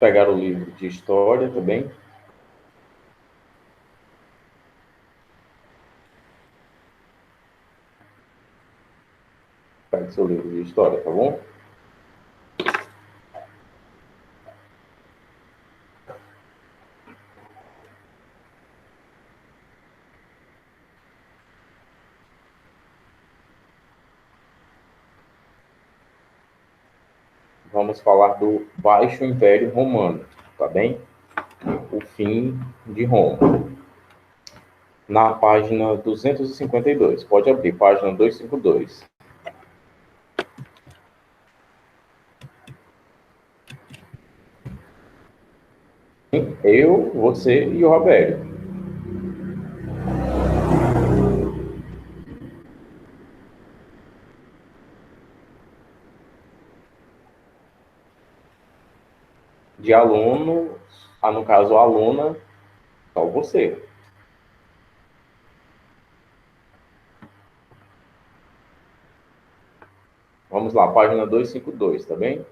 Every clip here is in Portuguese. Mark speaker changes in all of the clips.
Speaker 1: Pegar o livro de história também. Pegue seu livro de história, tá bom? Vamos falar do Baixo Império Romano, tá bem? O fim de Roma. Na página 252. Pode abrir, página 252. Eu, você e o Roberto. De aluno, no caso, a aluna, só você. Vamos lá, página 252, tá bem?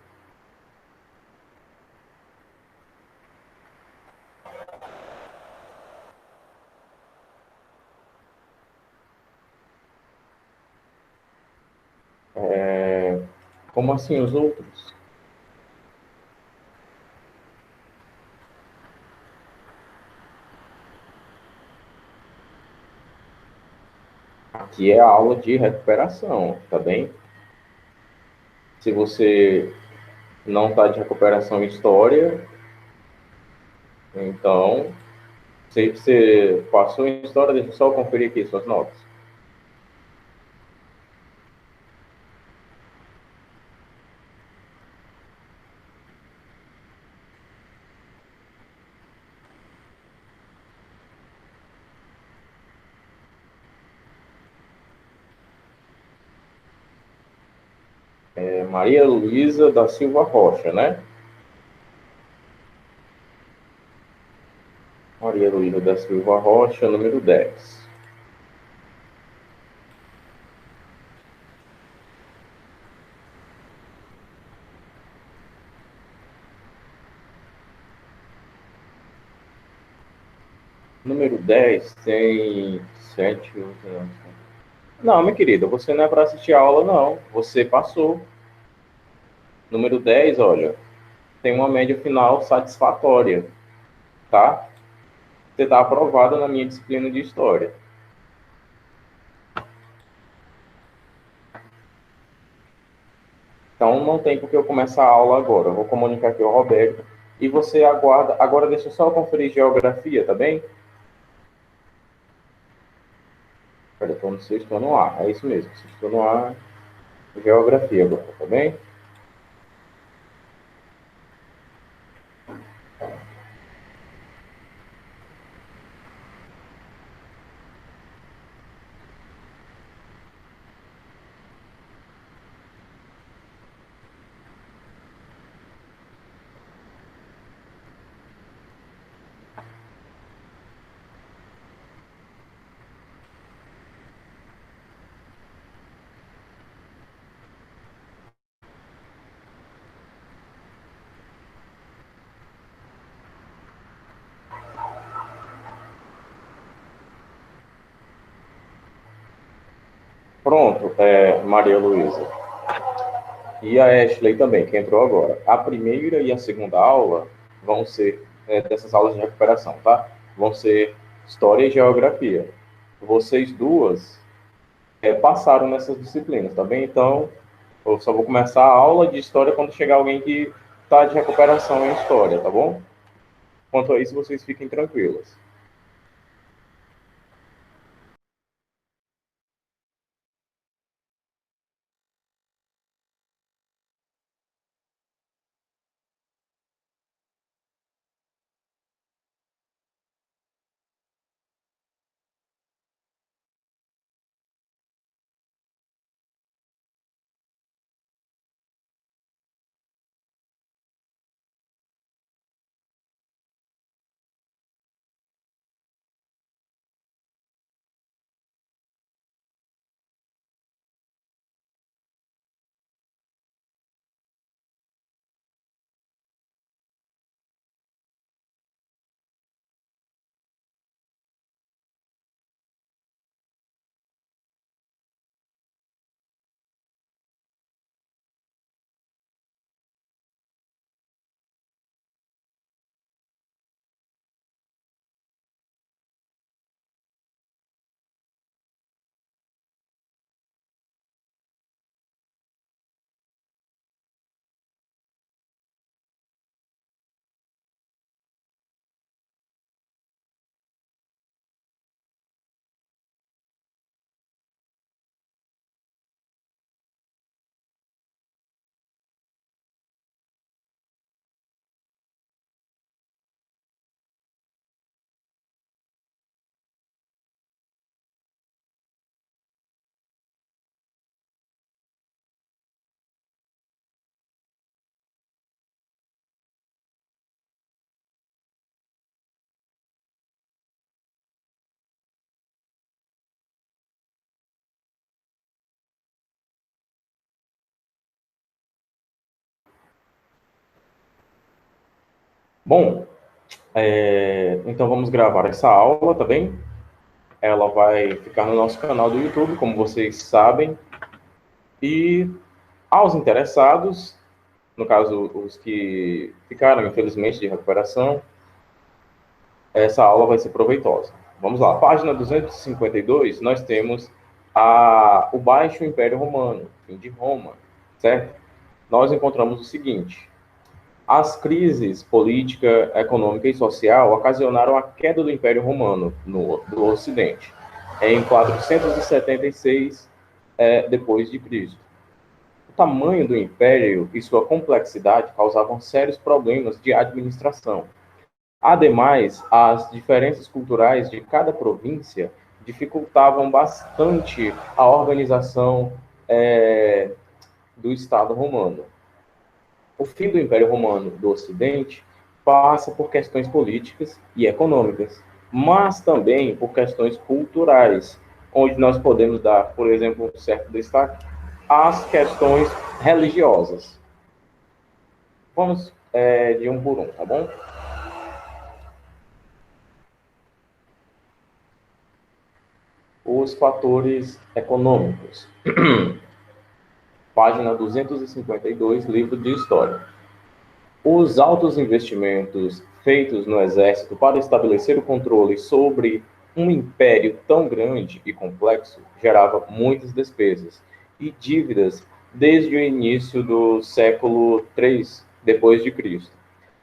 Speaker 1: Como assim os outros? Aqui é a aula de recuperação, tá bem? Se você não está de recuperação em história, então, se você passou em história, deixa eu só conferir aqui suas notas. É Maria Luísa da Silva Rocha, né? Maria Luísa da Silva Rocha, número 10. Número 10 tem 7, 8, 9. Não, minha querida, você não é para assistir a aula, não. Você passou. Número 10, olha, tem uma média final satisfatória, tá? Você está aprovada na minha disciplina de História. Então, não tem por que eu começar a aula agora. Eu vou comunicar aqui ao Roberto. E você aguarda. Agora, deixa eu só conferir geografia, tá bem? Espera, estou no sexto ano A. É isso mesmo, sexto ano A, geografia agora, tá bem? Pronto, Maria Luísa. E a Ashley também, que entrou agora. A primeira e a segunda aula vão ser dessas aulas de recuperação, tá? Vão ser História e Geografia. Vocês duas passaram nessas disciplinas, tá bem? Então, eu só vou começar a aula de História quando chegar alguém que está de recuperação em História, tá bom? Quanto a isso, vocês fiquem tranquilos. Bom, então vamos gravar essa aula, tá bem? Ela vai ficar no nosso canal do YouTube, como vocês sabem. E aos interessados, no caso, os que ficaram, infelizmente, de recuperação, essa aula vai ser proveitosa. Vamos lá, página 252, nós temos o Baixo Império Romano, fim de Roma, certo? Nós encontramos o seguinte: as crises política, econômica e social ocasionaram a queda do Império Romano do Ocidente, em 476 depois de Cristo. O tamanho do império e sua complexidade causavam sérios problemas de administração. Ademais, as diferenças culturais de cada província dificultavam bastante a organização do Estado romano. O fim do Império Romano do Ocidente passa por questões políticas e econômicas, mas também por questões culturais, onde nós podemos dar, por exemplo, um certo destaque às questões religiosas. Vamos de um por um, tá bom? Os fatores econômicos. Página 252, livro de História. Os altos investimentos feitos no Exército para estabelecer o controle sobre um império tão grande e complexo gerava muitas despesas e dívidas desde o início do século III depois de Cristo.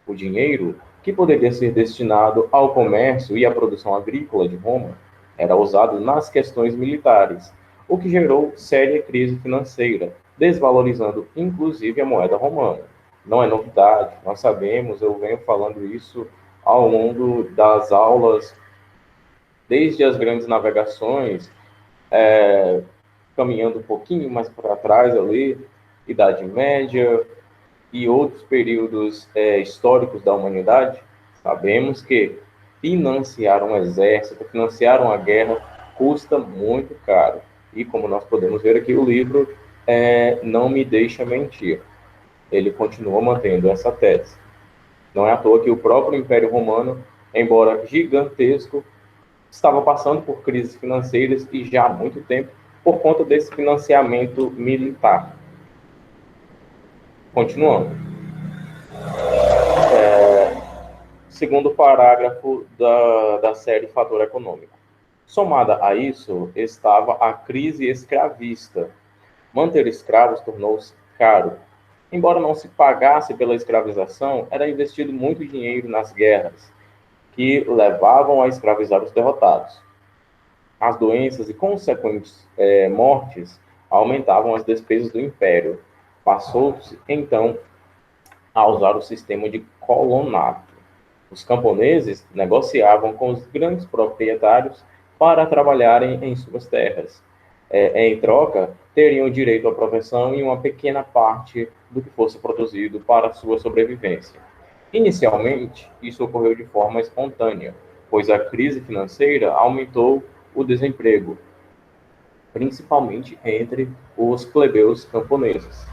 Speaker 1: O dinheiro, que poderia ser destinado ao comércio e à produção agrícola de Roma, era usado nas questões militares, o que gerou séria crise financeira, desvalorizando inclusive a moeda romana. Não é novidade, nós sabemos, eu venho falando isso ao longo das aulas, desde as grandes navegações, caminhando um pouquinho mais para trás ali, Idade Média e outros períodos históricos da humanidade, sabemos que financiar um exército, financiar uma guerra, custa muito caro. E como nós podemos ver aqui, o livro não me deixa mentir. Ele continua mantendo essa tese. Não é à toa que o próprio Império Romano, embora gigantesco, estava passando por crises financeiras e já há muito tempo por conta desse financiamento militar. Continuando. Segundo parágrafo da série Fator Econômico. Somada a isso, estava a crise escravista. Manter escravos tornou-se caro. Embora não se pagasse pela escravização, era investido muito dinheiro nas guerras, que levavam a escravizar os derrotados. As doenças e consequentes mortes aumentavam as despesas do império. Passou-se, então, a usar o sistema de colonato. Os camponeses negociavam com os grandes proprietários para trabalharem em suas terras. Em troca, teriam direito à profissão e uma pequena parte do que fosse produzido para sua sobrevivência. Inicialmente, isso ocorreu de forma espontânea, pois a crise financeira aumentou o desemprego, principalmente entre os plebeus camponeses.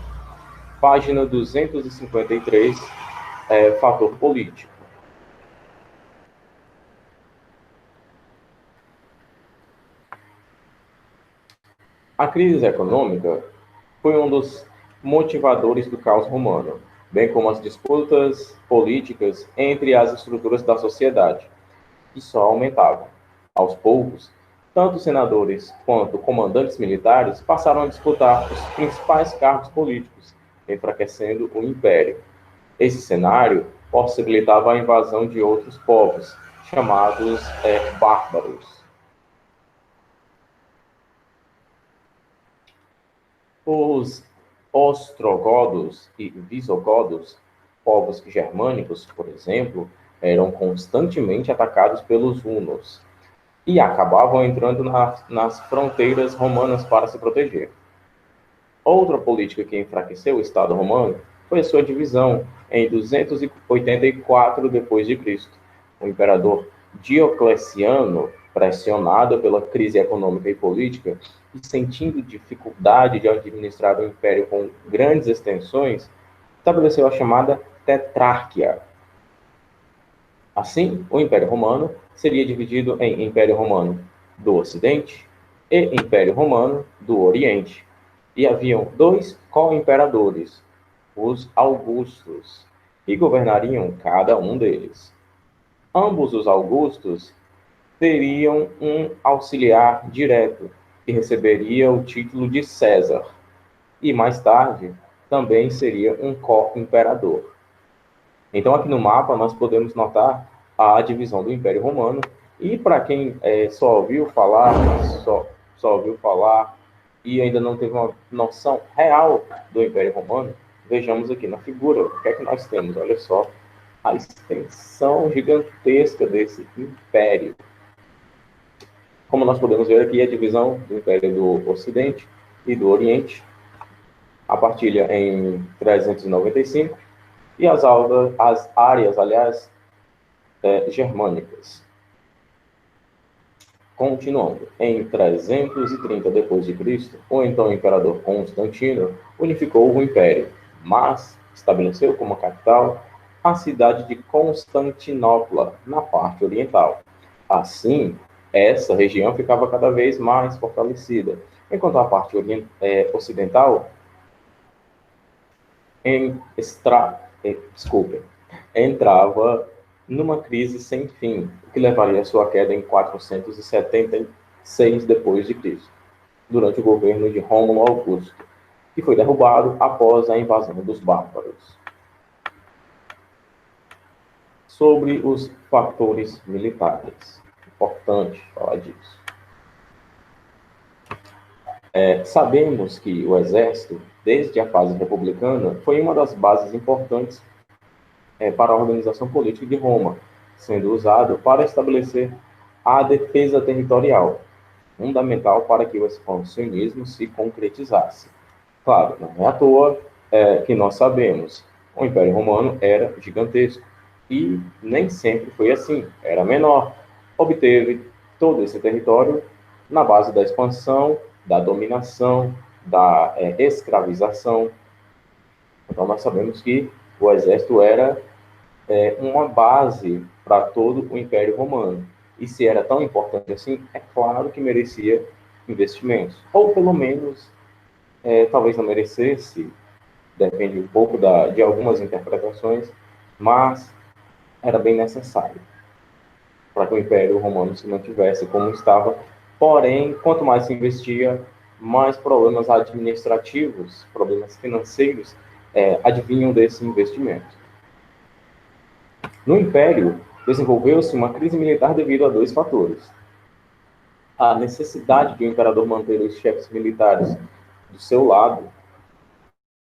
Speaker 1: Página 253, fator político. A crise econômica foi um dos motivadores do caos romano, bem como as disputas políticas entre as estruturas da sociedade, que só aumentavam. Aos poucos, tanto senadores quanto comandantes militares passaram a disputar os principais cargos políticos, enfraquecendo o império. Esse cenário possibilitava a invasão de outros povos, chamados bárbaros. Os ostrogodos e visigodos, povos germânicos, por exemplo, eram constantemente atacados pelos hunos e acabavam entrando nas fronteiras romanas para se proteger. Outra política que enfraqueceu o Estado romano foi a sua divisão em 284 d.C. O imperador Diocleciano, pressionado pela crise econômica e política e sentindo dificuldade de administrar o império com grandes extensões, estabeleceu a chamada Tetrarquia. Assim, o Império Romano seria dividido em Império Romano do Ocidente e Império Romano do Oriente. E haviam dois co-imperadores, os Augustos, que governariam cada um deles. Ambos os Augustos teriam um auxiliar direto, que receberia o título de César, e mais tarde também seria um co-imperador. Então, aqui no mapa, nós podemos notar a divisão do Império Romano, e para quem só ouviu falar e ainda não teve uma noção real do Império Romano, vejamos aqui na figura o que é que nós temos. Olha só a extensão gigantesca desse império. Como nós podemos ver aqui, a divisão do Império do Ocidente e do Oriente, a partilha em 395, e as áreas, aliás, germânicas. Continuando, em 330 d.C., o então imperador Constantino unificou o império, mas estabeleceu como capital a cidade de Constantinopla, na parte oriental. Assim, essa região ficava cada vez mais fortalecida, enquanto a parte ocidental entrava numa crise sem fim, que levaria à sua queda em 476 d.C., durante o governo de Rômulo Augusto, que foi derrubado após a invasão dos bárbaros. Sobre os fatores militares. Importante falar disso. Sabemos que o exército, desde a fase republicana, foi uma das bases importantes para a organização política de Roma, sendo usado para estabelecer a defesa territorial, fundamental para que o expansionismo se concretizasse. Claro, não é à toa que nós sabemos, o Império Romano era gigantesco, e nem sempre foi assim, era menor. Obteve todo esse território na base da expansão, da dominação, da escravização. Então nós sabemos que o exército era uma base para todo o Império Romano. E se era tão importante assim, é claro que merecia investimentos. Ou pelo menos, talvez não merecesse, depende um pouco de algumas interpretações, mas era bem necessário para que o Império Romano se mantivesse como estava. Porém, quanto mais se investia, mais problemas administrativos, problemas financeiros advinham desse investimento. No Império, desenvolveu-se uma crise militar devido a dois fatores: a necessidade de o imperador manter os chefes militares do seu lado.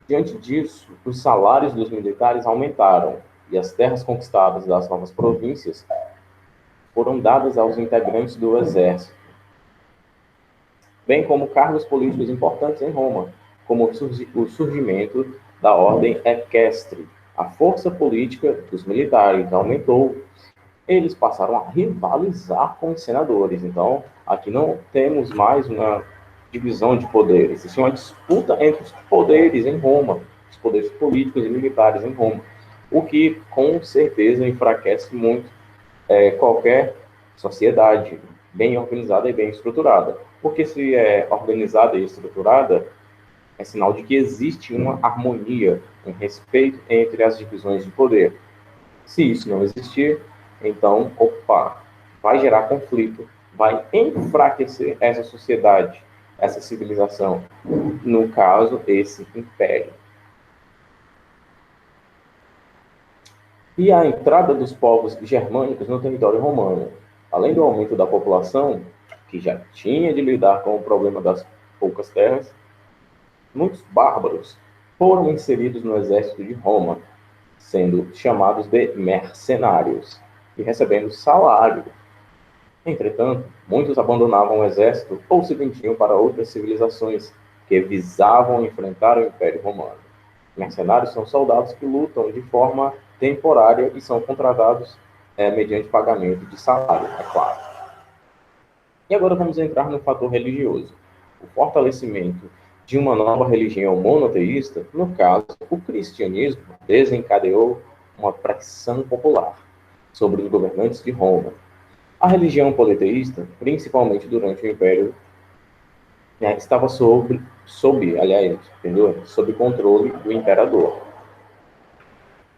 Speaker 1: Diante disso, os salários dos militares aumentaram e as terras conquistadas das novas províncias foram dadas aos integrantes do exército, bem como cargos políticos importantes em Roma, como o surgimento da ordem equestre. A força política dos militares aumentou. Eles passaram a rivalizar com os senadores. Então, aqui não temos mais uma divisão de poderes. Existe uma disputa entre os poderes em Roma, os poderes políticos e militares em Roma, o que, com certeza, enfraquece muito qualquer sociedade bem organizada e bem estruturada. Porque se é organizada e estruturada, é sinal de que existe uma harmonia, um respeito entre as divisões de poder. Se isso não existir, então, vai gerar conflito, vai enfraquecer essa sociedade, essa civilização, no caso, esse império. E a entrada dos povos germânicos no território romano, além do aumento da população, que já tinha de lidar com o problema das poucas terras, muitos bárbaros foram inseridos no exército de Roma, sendo chamados de mercenários e recebendo salário. Entretanto, muitos abandonavam o exército ou se vendiam para outras civilizações que visavam enfrentar o Império Romano. Mercenários são soldados que lutam de forma temporária e são contratados mediante pagamento de salário, é claro. E agora vamos entrar no fator religioso. O fortalecimento de uma nova religião monoteísta, no caso, o cristianismo, desencadeou uma pressão popular sobre os governantes de Roma. A religião politeísta, principalmente durante o Império, né, estava sob controle do imperador.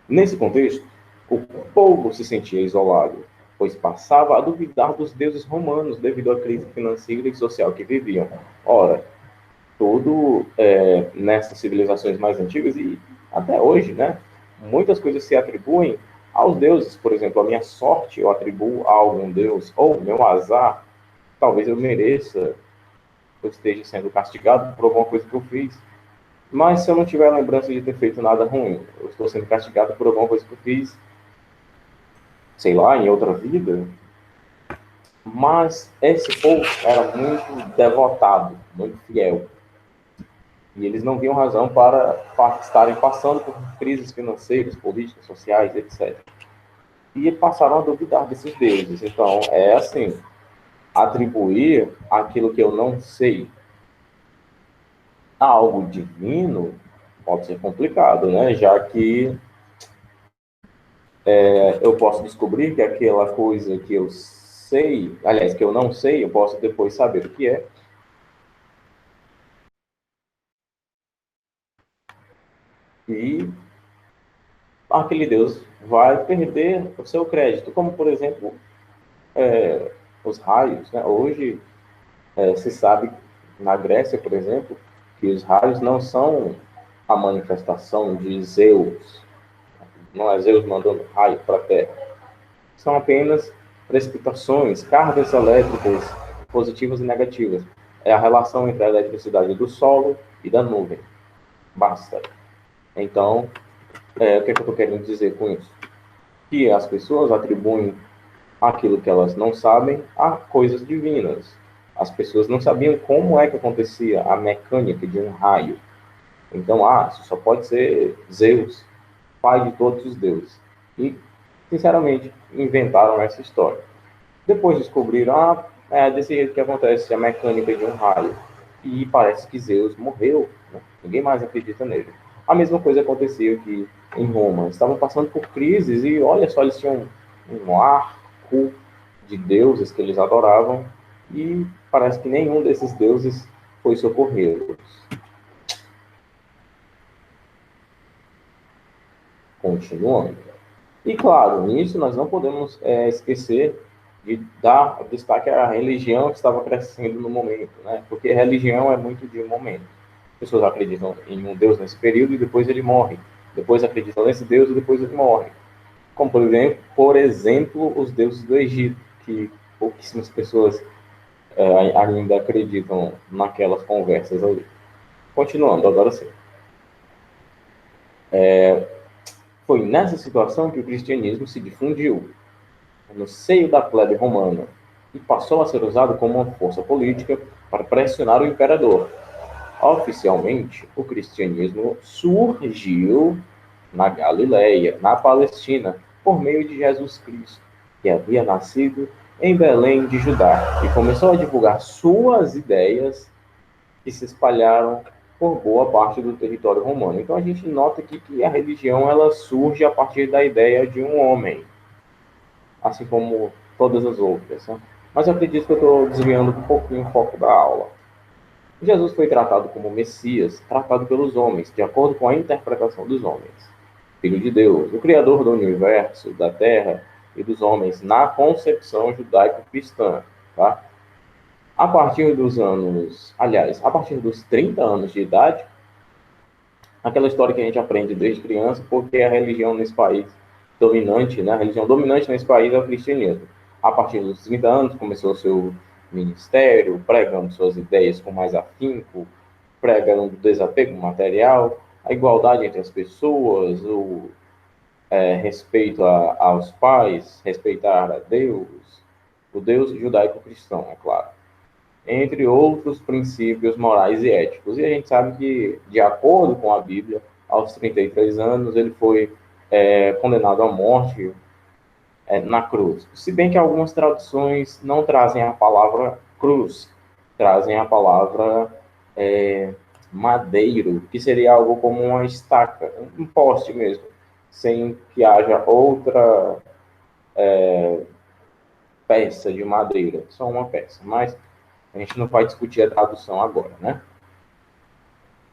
Speaker 1: Nesse contexto, o povo se sentia isolado, pois passava a duvidar dos deuses romanos devido à crise financeira e social que viviam. Ora, tudo nessas civilizações mais antigas e até hoje, né? Muitas coisas se atribuem aos deuses. Por exemplo, a minha sorte eu atribuo a algum deus, ou meu azar, talvez eu mereça, eu esteja sendo castigado por alguma coisa que eu fiz. Mas se eu não tiver lembrança de ter feito nada ruim, eu estou sendo castigado por alguma coisa que eu fiz, sei lá, em outra vida. Mas esse povo era muito devotado, muito fiel. E eles não viam razão para estarem passando por crises financeiras, políticas, sociais, etc. E passaram a duvidar desses deuses. Então, é assim, atribuir aquilo que eu não sei a algo divino pode ser complicado, né? Já que eu posso descobrir que aquela coisa que eu sei, aliás, que eu não sei, eu posso depois saber o que é, e aquele Deus vai perder o seu crédito, como, por exemplo, os raios, né? Hoje, se sabe, na Grécia, por exemplo, que os raios não são a manifestação de Zeus, não é Zeus mandando raio para a Terra, são apenas precipitações, cargas elétricas positivas e negativas. É a relação entre a eletricidade do solo e da nuvem. Basta. Então, o que eu estou querendo dizer com isso? Que as pessoas atribuem aquilo que elas não sabem a coisas divinas. As pessoas não sabiam como é que acontecia a mecânica de um raio. Então, isso só pode ser Zeus, pai de todos os deuses. E, sinceramente, inventaram essa história. Depois descobriram, é desse jeito que acontece a mecânica de um raio. E parece que Zeus morreu, né? Ninguém mais acredita nele. A mesma coisa acontecia aqui em Roma. Estavam passando por crises e, olha só, eles tinham um arco de deuses que eles adoravam e parece que nenhum desses deuses foi socorrido. Continuando. E, claro, nisso nós não podemos esquecer de dar destaque à religião que estava crescendo no momento, né? Porque religião é muito de um momento. As pessoas acreditam em um Deus nesse período e depois ele morre. Depois acreditam nesse Deus e depois ele morre. Como, por exemplo, os deuses do Egito, que pouquíssimas pessoas ainda acreditam naquelas conversas ali. Continuando, agora sim. Foi nessa situação que o cristianismo se difundiu no seio da plebe romana e passou a ser usado como uma força política para pressionar o imperador. Oficialmente, o cristianismo surgiu na Galileia, na Palestina, por meio de Jesus Cristo, que havia nascido em Belém de Judá e começou a divulgar suas ideias que se espalharam por boa parte do território romano. Então a gente nota aqui que a religião ela surge a partir da ideia de um homem, assim como todas as outras. Né? Mas eu acredito que eu estou desviando um pouquinho o foco da aula. Jesus foi tratado como Messias, tratado pelos homens, de acordo com a interpretação dos homens. Filho de Deus, o Criador do universo, da terra e dos homens, na concepção judaico-cristã. Tá? A partir dos anos, aliás, a partir dos 30 anos de idade, aquela história que a gente aprende desde criança, porque a religião nesse país dominante, né? A religião dominante nesse país é o cristianismo. A partir dos 30 anos começou o seu ministério, pregando suas ideias com mais afinco, pregando o desapego material, a igualdade entre as pessoas, o respeito aos pais, respeitar a Deus, o Deus judaico-cristão, é claro, entre outros princípios morais e éticos. E a gente sabe que, de acordo com a Bíblia, aos 33 anos, ele foi condenado à morte na cruz. Se bem que algumas traduções não trazem a palavra cruz, trazem a palavra madeiro, que seria algo como uma estaca, um poste mesmo, sem que haja outra peça de madeira, só uma peça, mas a gente não vai discutir a tradução agora, né?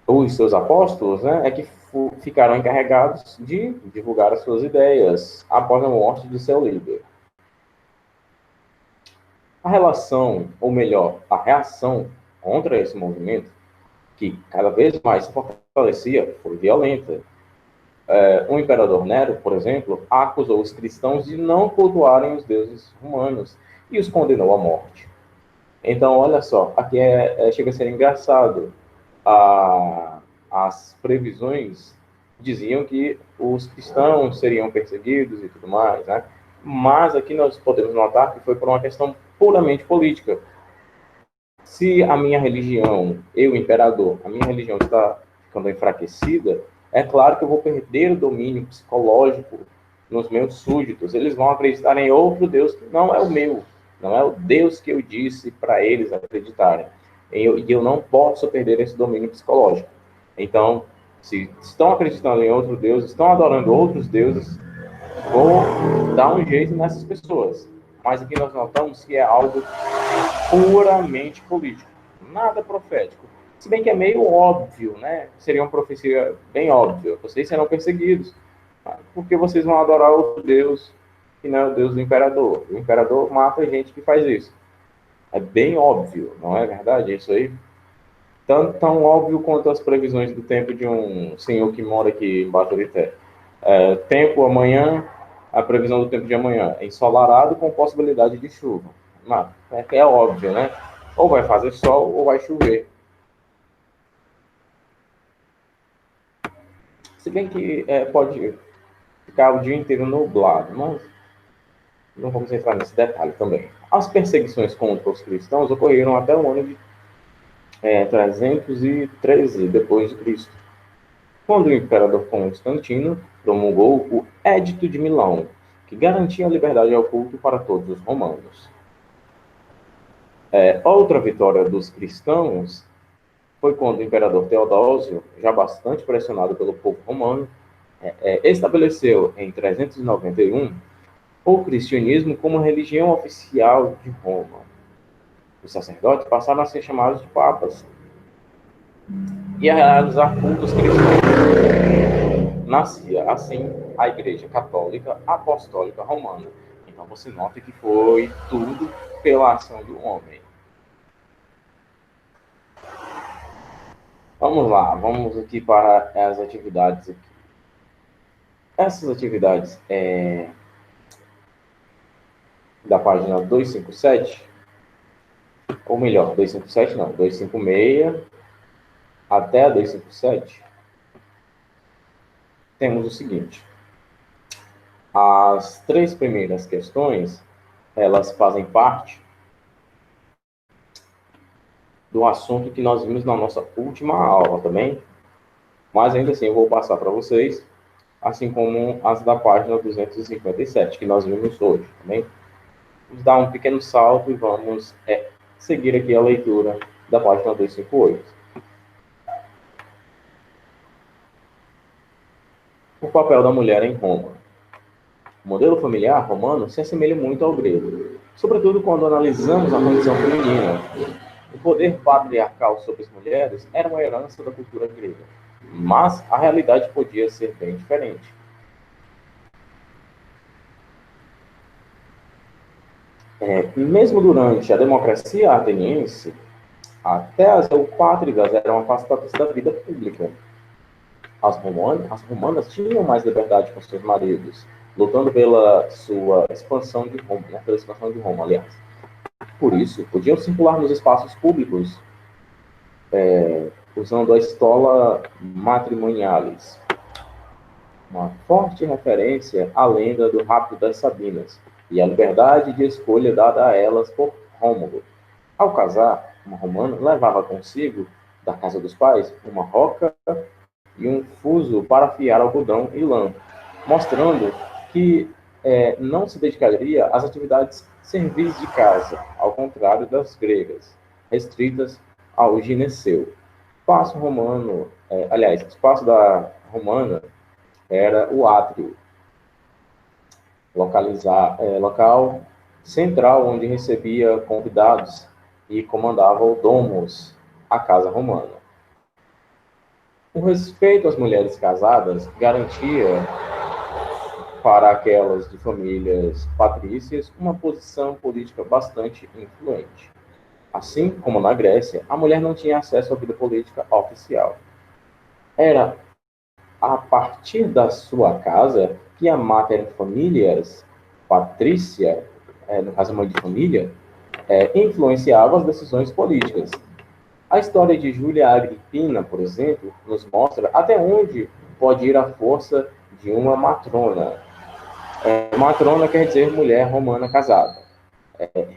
Speaker 1: Os seus apóstolos, né, é que ficaram encarregados de divulgar as suas ideias após a morte de seu líder. A relação, ou melhor, a reação contra esse movimento, que cada vez mais se fortalecia, foi violenta. O imperador Nero, por exemplo, acusou os cristãos de não cultuarem os deuses romanos e os condenou à morte. Então, olha só, aqui chega a ser engraçado. As previsões diziam que os cristãos seriam perseguidos e tudo mais, né? Mas aqui nós podemos notar que foi por uma questão puramente política. Se a minha religião, eu, imperador, a minha religião está ficando enfraquecida, é claro que eu vou perder o domínio psicológico nos meus súditos. Eles vão acreditar em outro Deus que não é o meu, não é o Deus que eu disse para eles acreditarem. E eu não posso perder esse domínio psicológico. Então, se estão acreditando em outro Deus, estão adorando outros deuses, vou dar um jeito nessas pessoas. Mas aqui nós notamos que é algo puramente político, nada profético. Se bem que é meio óbvio, né? Seria uma profecia bem óbvia. Vocês serão perseguidos, porque vocês vão adorar outro Deus, que não é o Deus do imperador. O imperador mata gente que faz isso. É bem óbvio, não é verdade? É isso aí. Tanto tão óbvio quanto as previsões do tempo de um senhor que mora aqui em Baturité. Tempo amanhã, a previsão do tempo de amanhã, ensolarado com possibilidade de chuva. Mas é óbvio, né? Ou vai fazer sol ou vai chover. Se bem que pode ficar o dia inteiro nublado, mas não vamos entrar nesse detalhe também. As perseguições contra os cristãos ocorreram até o ano de 313 depois de Cristo, quando o imperador Constantino promulgou o Edito de Milão, que garantia a liberdade ao culto para todos os romanos. Outra vitória dos cristãos foi quando o imperador Teodósio, já bastante pressionado pelo povo romano, estabeleceu em 391 o cristianismo como religião oficial de Roma. Os sacerdotes passaram a ser chamados de papas e a realizar cultos cristãos. Nascia, assim, a Igreja Católica Apostólica Romana. Então você nota que foi tudo pela ação do homem. Vamos lá, vamos aqui para as atividades. Essas atividades da página 257, ou melhor, 257 não, 256 até a 257, temos o seguinte. As três primeiras questões, elas fazem parte do assunto que nós vimos na nossa última aula também, mas ainda assim eu vou passar para vocês, assim como as da página 257, que nós vimos hoje também. Vamos dar um pequeno salto e vamos seguir aqui a leitura da página 258. O papel da mulher em Roma. O modelo familiar romano se assemelha muito ao grego, sobretudo quando analisamos a condição feminina. O poder patriarcal sobre as mulheres era uma herança da cultura grega, mas a realidade podia ser bem diferente. Mesmo durante a democracia ateniense, até as eupátridas eram afastadas da vida pública. As romanas tinham mais liberdade com seus maridos, lutando pela sua expansão de Roma, né? Pela expansão de Roma, aliás. Por isso, podiam circular nos espaços públicos, usando a estola matrimonialis, uma forte referência à lenda do rapto das Sabinas e à liberdade de escolha dada a elas por Rômulo. Ao casar, uma romana levava consigo, da casa dos pais, uma roca e um fuso para afiar algodão e lã, mostrando que não se dedicaria às atividades servis de casa, ao contrário das gregas, restritas ao gineceu. Espaço romano, espaço da romana era o átrio. local central onde recebia convidados e comandava o domus, a casa romana. O respeito às mulheres casadas garantia para aquelas de famílias patrícias uma posição política bastante influente. Assim como na Grécia, a mulher não tinha acesso à vida política oficial. Era a partir da sua casa que a mater familias, Patrícia, no caso a mãe de família, influenciava as decisões políticas. A história de Júlia Agripina, por exemplo, nos mostra até onde pode ir a força de uma matrona. Matrona quer dizer mulher romana casada,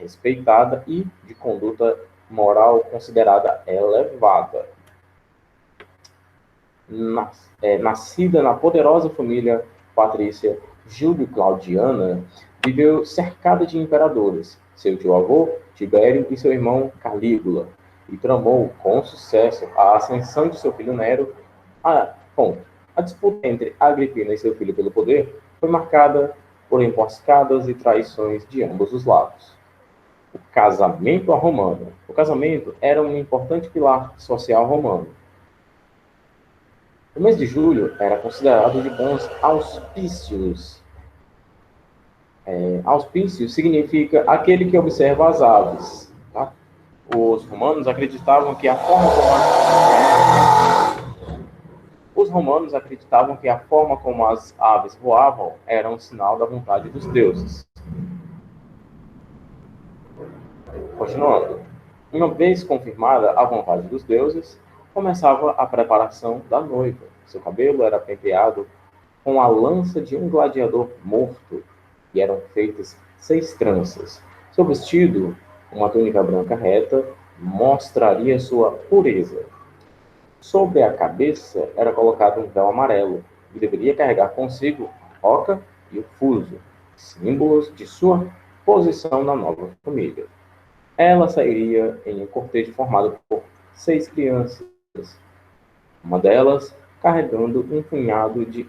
Speaker 1: respeitada e de conduta moral considerada elevada. Nascida na poderosa família patrícia Júlio-Claudiana, viveu cercada de imperadores, seu tio-avô, Tibério, e seu irmão Calígula, e tramou com sucesso a ascensão de seu filho Nero. A disputa entre Agripina e seu filho pelo poder foi marcada por emboscadas e traições de ambos os lados. O casamento romano. O casamento era um importante pilar social romano. O mês de julho era considerado de bons auspícios. Auspício significa aquele que observa as aves. Tá? Os romanos acreditavam que a forma como as aves voavam era um sinal da vontade dos deuses. Continuando. Uma vez confirmada a vontade dos deuses, começava a preparação da noiva. Seu cabelo era penteado com a lança de um gladiador morto, e eram feitas 6 tranças. Seu vestido, uma túnica branca reta, mostraria sua pureza. Sobre a cabeça era colocado um véu amarelo, e deveria carregar consigo a oca e o fuso, símbolos de sua posição na nova família. Ela sairia em um cortejo formado por 6 crianças, uma delas carregando um punhado de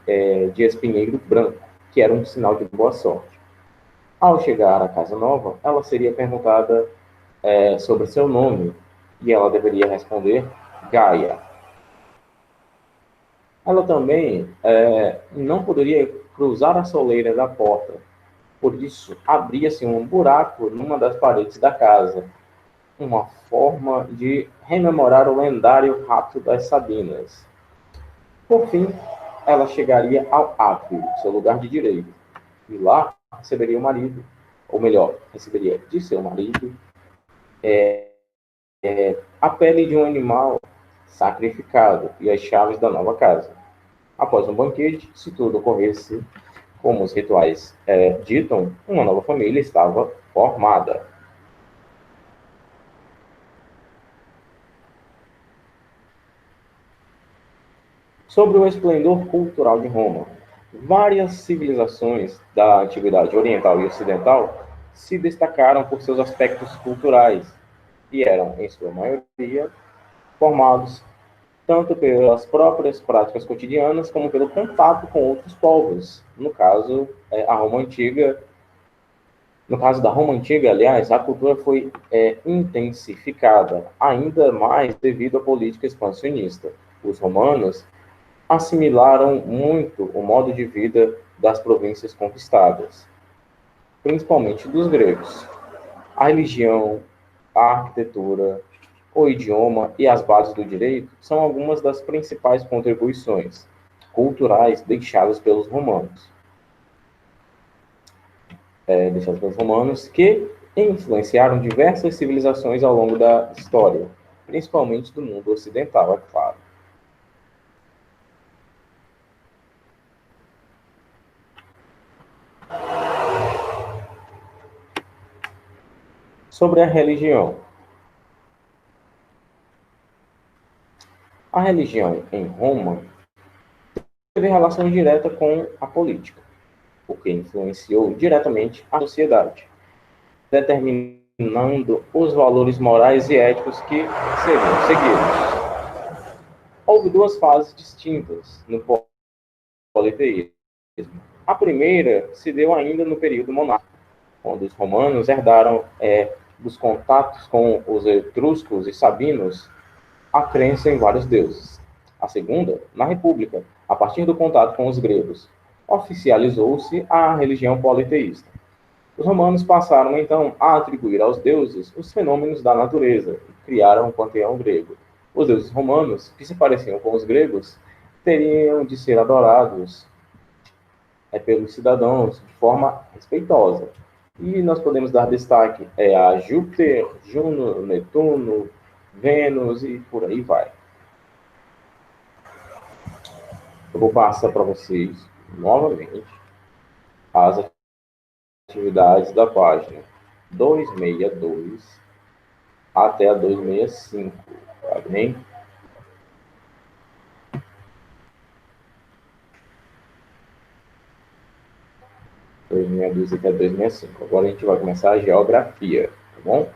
Speaker 1: espinheiro branco, que era um sinal de boa sorte. Ao chegar à casa nova, ela seria perguntada sobre seu nome, e ela deveria responder Gaia. Ela também não poderia cruzar a soleira da porta, por isso abria-se um buraco numa das paredes da casa, uma forma de rememorar o lendário rapto das Sabinas. Por fim, ela chegaria ao átrio, seu lugar de direito, e lá receberia o marido, ou melhor, receberia de seu marido a pele de um animal sacrificado e as chaves da nova casa. Após um banquete, se tudo ocorresse como os rituais ditam, uma nova família estava formada. Sobre o esplendor cultural de Roma. Várias civilizações da antiguidade oriental e ocidental se destacaram por seus aspectos culturais e eram, em sua maioria, formados tanto pelas próprias práticas cotidianas como pelo contato com outros povos. No caso da Roma Antiga, aliás, a cultura foi intensificada, ainda mais devido à política expansionista. Os romanos assimilaram muito o modo de vida das províncias conquistadas, principalmente dos gregos. A religião, a arquitetura, o idioma e as bases do direito são algumas das principais contribuições culturais deixadas pelos romanos. Que influenciaram diversas civilizações ao longo da história, principalmente do mundo ocidental, é claro. Sobre a religião. A religião em Roma teve relação direta com a política, porque influenciou diretamente a sociedade, determinando os valores morais e éticos que seriam seguidos. Houve 2 fases distintas no politeísmo. A primeira se deu ainda no período monárquico, quando os romanos herdaram dos contatos com os etruscos e sabinos a crença em vários deuses. A segunda, na República, a partir do contato com os gregos, oficializou-se a religião politeísta. Os romanos passaram, então, a atribuir aos deuses os fenômenos da natureza e criaram o panteão grego. Os deuses romanos, que se pareciam com os gregos, teriam de ser adorados pelos cidadãos de forma respeitosa. E nós podemos dar destaque a Júpiter, Juno, Netuno, Vênus e por aí vai. Eu vou passar para vocês novamente as atividades da página 262 até a 265, tá bem? Até 265. Agora a gente vai começar a geografia, tá bom?